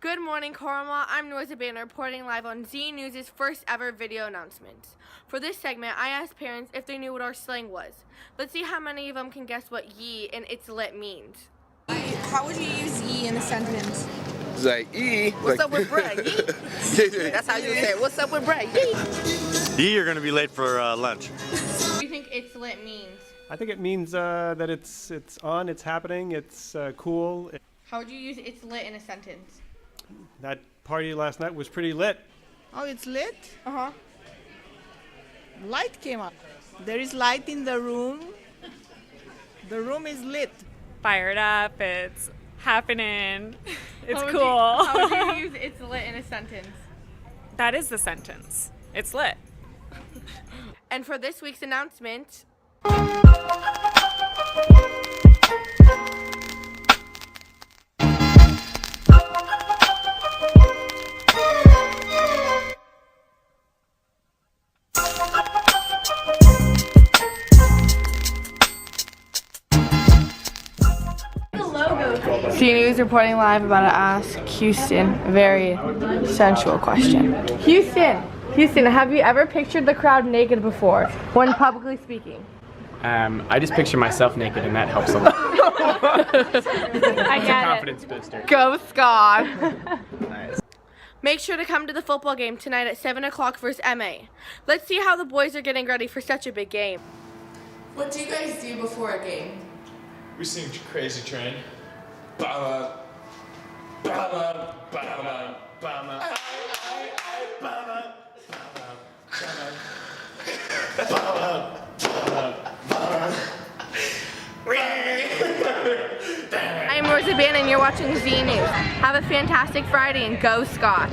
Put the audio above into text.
Good morning, Cornwall. I'm Noisa Banner reporting live on Z News' first ever video announcements. For this segment, I asked parents if they knew what our slang was. Let's see how many of them can guess what ye and it's lit means. How would you use ye in a sentence? It's like, What's up with bread? Ye? That's how you say it. What's up with bread? Ye? Ye, you're gonna be late for lunch. What do you think it's lit means? I think it means that it's on, it's happening, it's cool. How would you use it's lit in a sentence? That party last night was pretty lit. Oh, it's lit? Uh-huh. Light came up. There is light in the room. The room is lit. Fired up, it's happening, it's cool. How would you use it's lit in a sentence? That is the sentence. It's lit. And for this week's announcement... Z News reporting live about to ask Houston a very sensual question. Houston, have you ever pictured the crowd naked before when publicly speaking? I just picture myself naked and that helps a lot. I It's a confidence booster. Go Scots! Nice. Make sure to come to the football game tonight at 7 o'clock versus MA. Let's see how the boys are getting ready for such a big game. What do you guys do before a game? We sing Crazy Train. Ba-ba, ba-ba, ba-ba, ba-ba, ba-ba, I'm Rosa Bannon and you're watching Z News. Have a fantastic Friday and go Scots!